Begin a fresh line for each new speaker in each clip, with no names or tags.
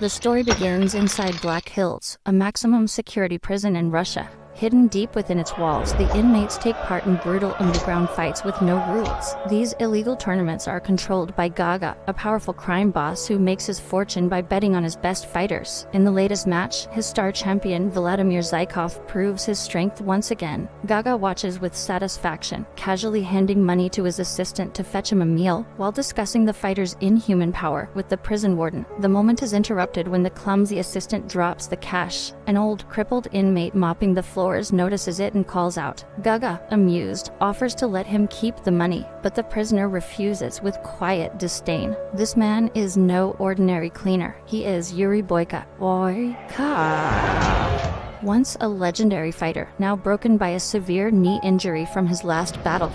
The story begins inside Black Hills, a maximum security prison in Russia. Hidden deep within its walls, the inmates take part in brutal underground fights with no rules. These illegal tournaments are controlled by Gaga, a powerful crime boss who makes his fortune by betting on his best fighters. In the latest match, his star champion Vladimir Zykov proves his strength once again. Gaga watches with satisfaction, casually handing money to his assistant to fetch him a meal, while discussing the fighter's inhuman power with the prison warden. The moment is interrupted when the clumsy assistant drops the cash. An old, crippled inmate mopping the floor notices it and calls out. Gaga, amused, offers to let him keep the money, but the prisoner refuses with quiet disdain. This man is no ordinary cleaner. He is Yuri Boyka. Once a legendary fighter, now broken by a severe knee injury from his last battle.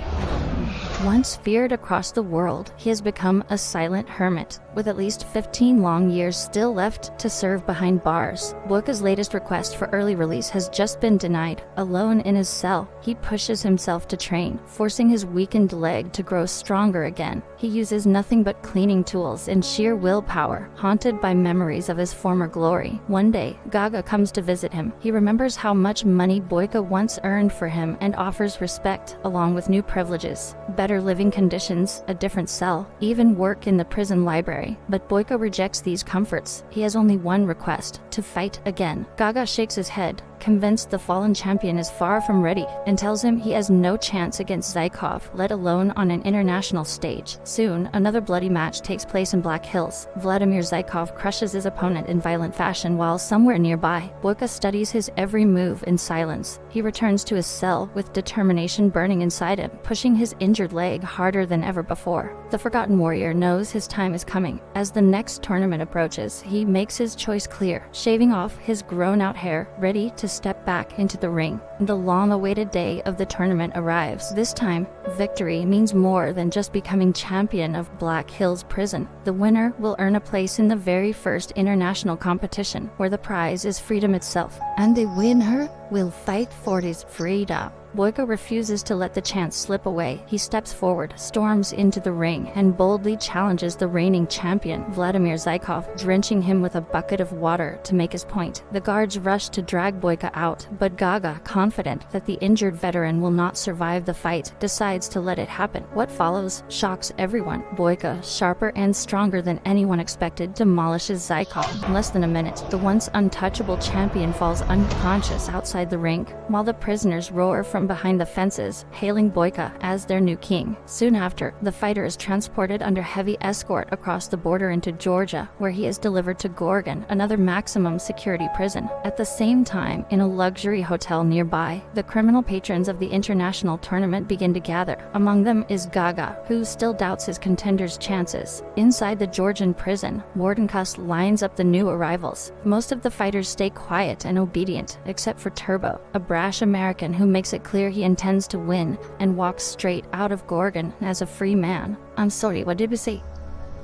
Once feared across the world, he has become a silent hermit, with at least 15 long years still left to serve behind bars. Boyka's latest request for early release has just been denied. Alone in his cell, he pushes himself to train, forcing his weakened leg to grow stronger again. He uses nothing but cleaning tools and sheer willpower, haunted by memories of his former glory. One day, Gaga comes to visit him. He remembers how much money Boyka once earned for him and offers respect, along with new privileges. Better living conditions, a different cell, even work in the prison library. But Boyka rejects these comforts. He has only one request: to fight again. Gaga shakes his head, convinced the fallen champion is far from ready, and tells him he has no chance against Zykov, let alone on an international stage. Soon, another bloody match takes place in Black Hills. Vladimir Zykov crushes his opponent in violent fashion, while somewhere nearby, Boyka studies his every move in silence. He returns to his cell with determination burning inside him, pushing his injured leg harder than ever before. The Forgotten Warrior knows his time is coming. As the next tournament approaches, he makes his choice clear, shaving off his grown-out hair, ready to step back into the ring. The long-awaited day of the tournament arrives. This time, victory means more than just becoming champion of Black Hills Prison. The winner will earn a place in the very first international competition, where the prize is freedom itself. And the winner will fight for his freedom. Boyka refuses to let the chance slip away. He steps forward, storms into the ring, and boldly challenges the reigning champion, Vladimir Zykov, drenching him with a bucket of water to make his point. The guards rush to drag Boyka out, but Gaga, confident that the injured veteran will not survive the fight, decides to let it happen. What follows shocks everyone. Boyka, sharper and stronger than anyone expected, demolishes Zykov. In less than a minute, the once untouchable champion falls unconscious outside the ring, while the prisoners roar from behind the fences, hailing Boyka as their new king. Soon after, the fighter is transported under heavy escort across the border into Georgia, where he is delivered to Gorgon, another maximum security prison. At the same time, in a luxury hotel nearby, the criminal patrons of the international tournament begin to gather. Among them is Gaga, who still doubts his contender's chances. Inside the Georgian prison, Warden Kuss lines up the new arrivals. Most of the fighters stay quiet and obedient, except for Turbo, a brash American who makes it clear he intends to win and walks straight out of Gorgon as a free man. I'm sorry, what did you say?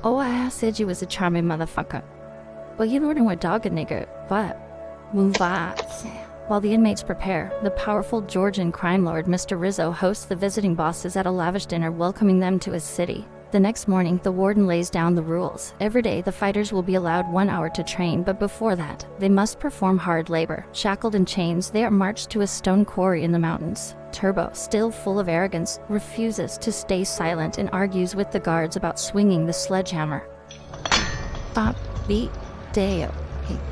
Oh, I said you was a charming motherfucker. Well, you learned what dog a nigger, but move on. While the inmates prepare, the powerful Georgian crime lord Mr. Rizzo hosts the visiting bosses at a lavish dinner, welcoming them to his city. The next morning, the warden lays down the rules. Every day, the fighters will be allowed 1 hour to train, but before that, they must perform hard labor. Shackled in chains, they are marched to a stone quarry in the mountains. Turbo, still full of arrogance, refuses to stay silent and argues with the guards about swinging the sledgehammer. Pop, beat, Dale.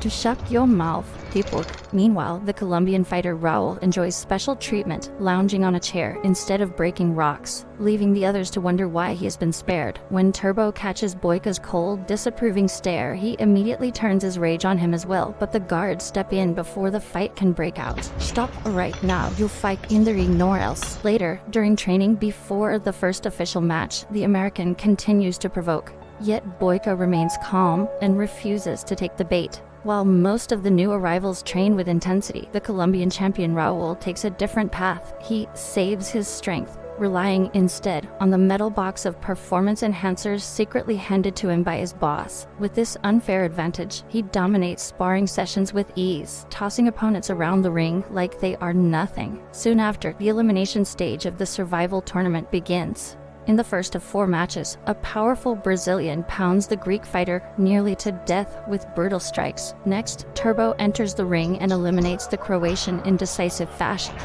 To shut your mouth, people. Meanwhile, the Colombian fighter Raul enjoys special treatment, lounging on a chair instead of breaking rocks, leaving the others to wonder why he has been spared. When Turbo catches Boyka's cold, disapproving stare, he immediately turns his rage on him as well, but the guards step in before the fight can break out. Stop right now, you'll fight in the ring nor else. Later, during training before the first official match, the American continues to provoke. Yet Boyka remains calm and refuses to take the bait. While most of the new arrivals train with intensity, the Colombian champion Raul takes a different path. He saves his strength, relying instead on the metal box of performance enhancers secretly handed to him by his boss. With this unfair advantage, he dominates sparring sessions with ease, tossing opponents around the ring like they are nothing. Soon after, the elimination stage of the survival tournament begins. In the first of 4 matches, a powerful Brazilian pounds the Greek fighter nearly to death with brutal strikes. Next, Turbo enters the ring and eliminates the Croatian in decisive fashion.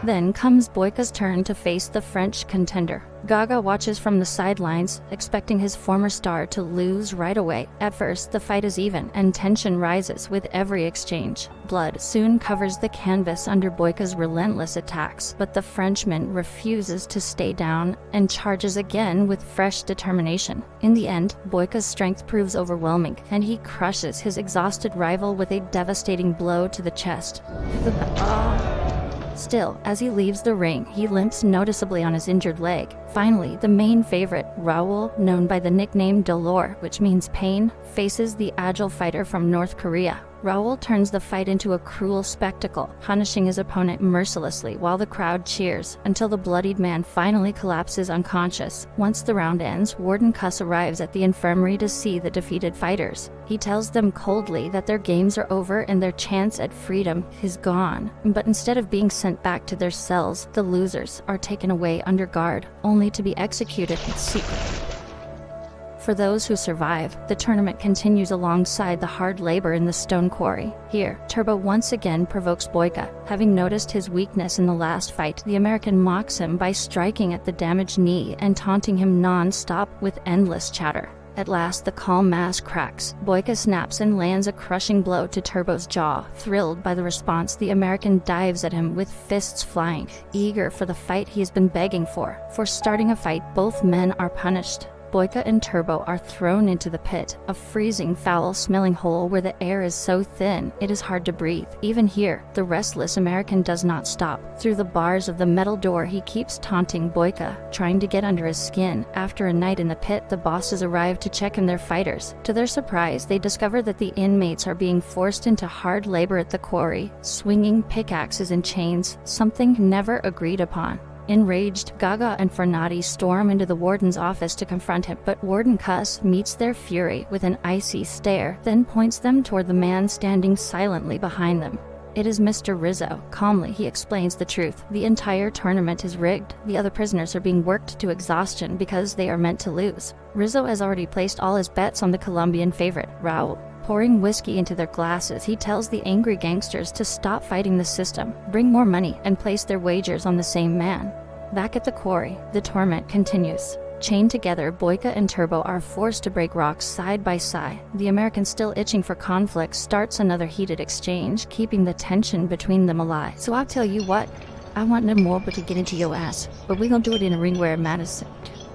Then comes Boyka's turn to face the French contender. Gaga watches from the sidelines, expecting his former star to lose right away. At first, the fight is even, and tension rises with every exchange. Blood soon covers the canvas under Boyka's relentless attacks, but the Frenchman refuses to stay down and charges again with fresh determination. In the end, Boyka's strength proves overwhelming, and he crushes his exhausted rival with a devastating blow to the chest. Still, as he leaves the ring, he limps noticeably on his injured leg. Finally, the main favorite, Raul, known by the nickname Dolor, which means pain, faces the agile fighter from North Korea. Raul turns the fight into a cruel spectacle, punishing his opponent mercilessly while the crowd cheers, until the bloodied man finally collapses unconscious. Once the round ends, Warden Kuss arrives at the infirmary to see the defeated fighters. He tells them coldly that their games are over and their chance at freedom is gone. But instead of being sent back to their cells, the losers are taken away under guard, only to be executed in secret. For those who survive, the tournament continues alongside the hard labor in the stone quarry. Here, Turbo once again provokes Boyka. Having noticed his weakness in the last fight, the American mocks him by striking at the damaged knee and taunting him non-stop with endless chatter. At last, the calm mask cracks. Boyka snaps and lands a crushing blow to Turbo's jaw. Thrilled by the response, the American dives at him with fists flying, eager for the fight he has been begging for. For starting a fight, both men are punished. Boyka and Turbo are thrown into the pit, a freezing, foul-smelling hole where the air is so thin it is hard to breathe. Even here, the restless American does not stop. Through the bars of the metal door, he keeps taunting Boyka, trying to get under his skin. After a night in the pit, the bosses arrive to check in their fighters. To their surprise, they discover that the inmates are being forced into hard labor at the quarry, swinging pickaxes and chains, something never agreed upon. Enraged, Gaga and Fernati storm into the warden's office to confront him, but Warden Kuss meets their fury with an icy stare, then points them toward the man standing silently behind them. It is Mr. Rizzo. Calmly, he explains the truth. The entire tournament is rigged. The other prisoners are being worked to exhaustion because they are meant to lose. Rizzo has already placed all his bets on the Colombian favorite, Raul. Pouring whiskey into their glasses, he tells the angry gangsters to stop fighting the system, bring more money, and place their wagers on the same man. Back at the quarry, the torment continues. Chained together, Boyka and Turbo are forced to break rocks side by side. The American, still itching for conflict, starts another heated exchange, keeping the tension between them alive. So I'll tell you what, I want no more but to get into your ass, but we gonna do it in a ring where it matters.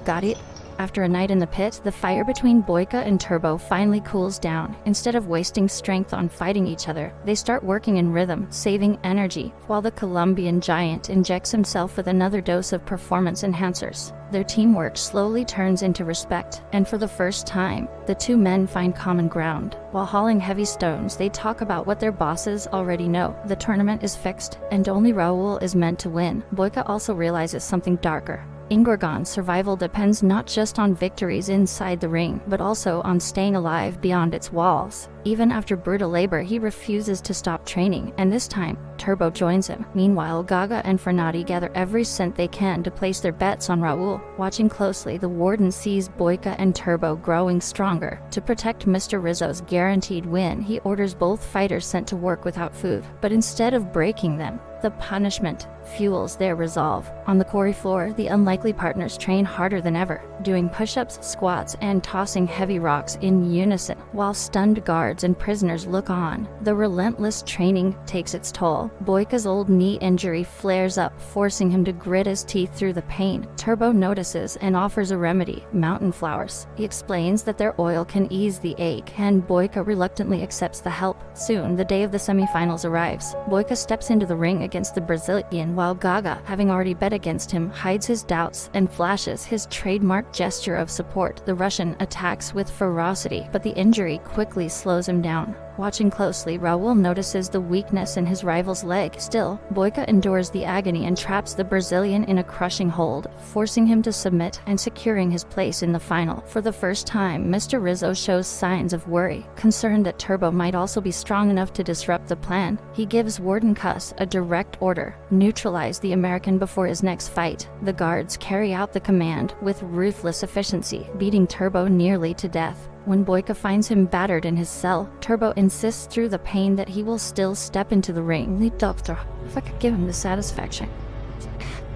Got it? After a night in the pit, the fire between Boyka and Turbo finally cools down. Instead of wasting strength on fighting each other, they start working in rhythm, saving energy, while the Colombian giant injects himself with another dose of performance enhancers. Their teamwork slowly turns into respect, and for the first time, the two men find common ground. While hauling heavy stones, they talk about what their bosses already know. The tournament is fixed, and only Raul is meant to win. Boyka also realizes something darker. Ingorgon's survival depends not just on victories inside the ring, but also on staying alive beyond its walls. Even after brutal labor, he refuses to stop training, and this time, Turbo joins him. Meanwhile, Gaga and Fernati gather every cent they can to place their bets on Raul. Watching closely, the warden sees Boyka and Turbo growing stronger. To protect Mr. Rizzo's guaranteed win, he orders both fighters sent to work without food. But instead of breaking them, the punishment fuels their resolve. On the quarry floor, the unlikely partners train harder than ever, doing push-ups, squats, and tossing heavy rocks in unison, while stunned guards and prisoners look on. The relentless training takes its toll. Boyka's old knee injury flares up, forcing him to grit his teeth through the pain. Turbo notices and offers a remedy, mountain flowers. He explains that their oil can ease the ache, and Boyka reluctantly accepts the help. Soon, the day of the semifinals arrives. Boyka steps into the ring against the Brazilian, while Gaga, having already bet against him, hides his doubts and flashes his trademark gesture of support. The Russian attacks with ferocity, but the injury quickly slows him down. Watching closely, Raul notices the weakness in his rival's leg. Still, Boyka endures the agony and traps the Brazilian in a crushing hold, forcing him to submit and securing his place in the final. For the first time, Mr. Rizzo shows signs of worry, concerned that Turbo might also be strong enough to disrupt the plan. He gives Warden Cuss a direct order: neutralize the American before his next fight. The guards carry out the command with ruthless efficiency, beating Turbo nearly to death. When Boyka finds him battered in his cell, Turbo insists through the pain that he will still step into the ring. "Lead doctor, if I could give him the satisfaction.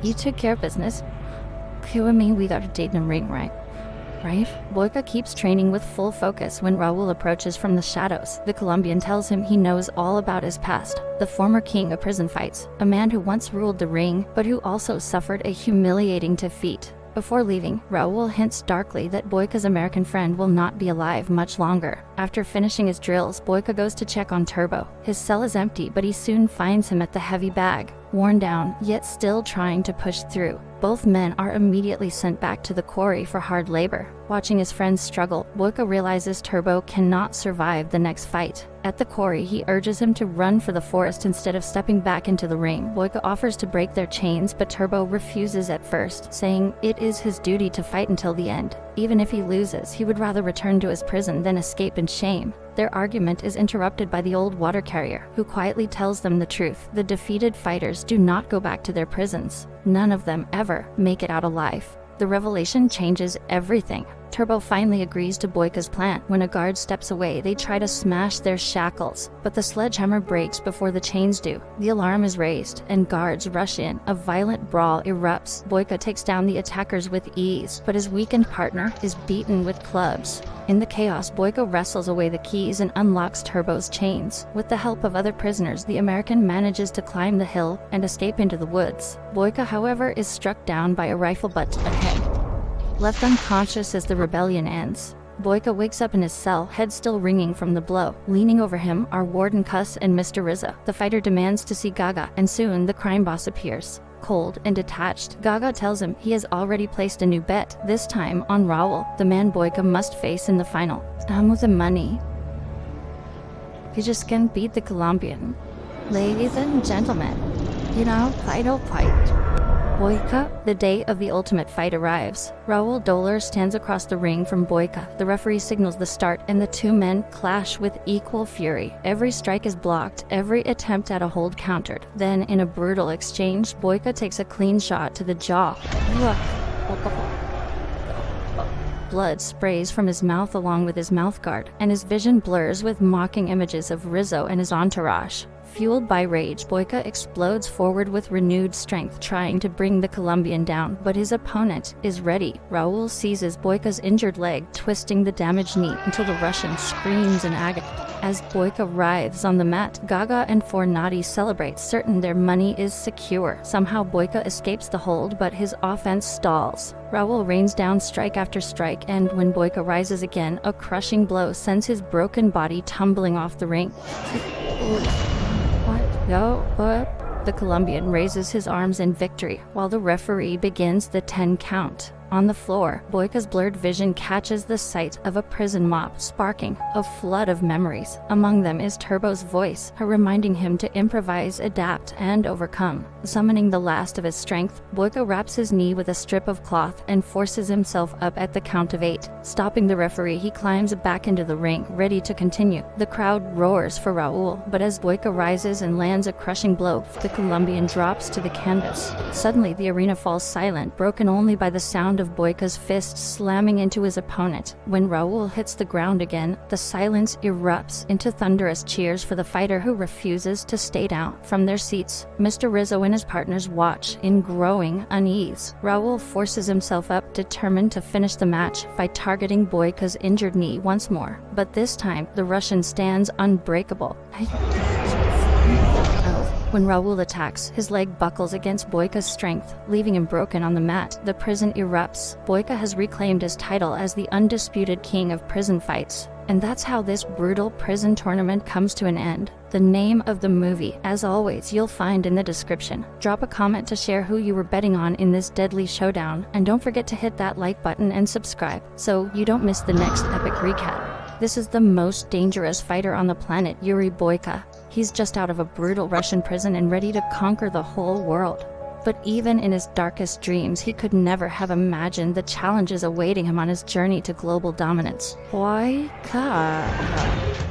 You took care of business. You and me, we got a date in the ring, right? Right?" Boyka keeps training with full focus when Raul approaches from the shadows. The Colombian tells him he knows all about his past, the former king of prison fights, a man who once ruled the ring, but who also suffered a humiliating defeat. Before leaving, Raul hints darkly that Boyka's American friend will not be alive much longer. After finishing his drills, Boyka goes to check on Turbo. His cell is empty, but he soon finds him at the heavy bag, worn down, yet still trying to push through. Both men are immediately sent back to the quarry for hard labor. Watching his friends struggle, Boyka realizes Turbo cannot survive the next fight. At the quarry, he urges him to run for the forest instead of stepping back into the ring. Boyka offers to break their chains, but Turbo refuses at first, saying it is his duty to fight until the end. Even if he loses, he would rather return to his prison than escape in shame. Their argument is interrupted by the old water carrier, who quietly tells them the truth. The defeated fighters do not go back to their prisons. None of them ever make it out alive. The revelation changes everything. Turbo finally agrees to Boyka's plan. When a guard steps away, they try to smash their shackles, but the sledgehammer breaks before the chains do. The alarm is raised, and guards rush in. A violent brawl erupts. Boyka takes down the attackers with ease, but his weakened partner is beaten with clubs. In the chaos, Boyka wrestles away the keys and unlocks Turbo's chains. With the help of other prisoners, the American manages to climb the hill and escape into the woods. Boyka, however, is struck down by a rifle butt ahead. Left unconscious as the rebellion ends, Boyka wakes up in his cell, head still ringing from the blow. Leaning over him are Warden Cuss and Mr. Rizzo. The fighter demands to see Gaga, and soon the crime boss appears. Cold and detached, Gaga tells him he has already placed a new bet, this time on Raul, the man Boyka must face in the final. "I'm with the money. You just can't beat the Colombian. Ladies and gentlemen, final fight. Boyka." The day of the ultimate fight arrives. Raul Doller stands across the ring from Boyka. The referee signals the start, and the two men clash with equal fury. Every strike is blocked, every attempt at a hold countered. Then, in a brutal exchange, Boyka takes a clean shot to the jaw. Blood sprays from his mouth along with his mouthguard, and his vision blurs with mocking images of Rizzo and his entourage. Fueled by rage, Boyka explodes forward with renewed strength, trying to bring the Colombian down, but his opponent is ready. Raul seizes Boyka's injured leg, twisting the damaged knee until the Russian screams in agony. As Boyka writhes on the mat, Gaga and Fornati celebrate, certain their money is secure. Somehow Boyka escapes the hold, but his offense stalls. Raul rains down strike after strike, and when Boyka rises again, a crushing blow sends his broken body tumbling off the ring. What? The Colombian raises his arms in victory, while the referee begins the 10 count. On the floor, Boyka's blurred vision catches the sight of a prison mop, sparking a flood of memories. Among them is Turbo's voice, reminding him to improvise, adapt, and overcome. Summoning the last of his strength, Boyka wraps his knee with a strip of cloth and forces himself up at the count of 8. Stopping the referee, he climbs back into the ring, ready to continue. The crowd roars for Raul, but as Boyka rises and lands a crushing blow, the Colombian drops to the canvas. Suddenly, the arena falls silent, broken only by the sound of Boyka's fist slamming into his opponent. When Raul hits the ground again, the silence erupts into thunderous cheers for the fighter who refuses to stay down. From their seats, Mr. Rizzo and his partners watch in growing unease. Raul forces himself up, determined to finish the match by targeting Boyka's injured knee once more. But this time, the Russian stands unbreakable. When Raul attacks, his leg buckles against Boyka's strength, leaving him broken on the mat. The prison erupts. Boyka has reclaimed his title as the undisputed king of prison fights. And that's how this brutal prison tournament comes to an end. The name of the movie, as always, you'll find in the description. Drop a comment to share who you were betting on in this deadly showdown, and don't forget to hit that like button and subscribe so you don't miss the next epic recap. This is the most dangerous fighter on the planet, Yuri Boyka. He's just out of a brutal Russian prison and ready to conquer the whole world. But even in his darkest dreams, he could never have imagined the challenges awaiting him on his journey to global dominance. Boyka.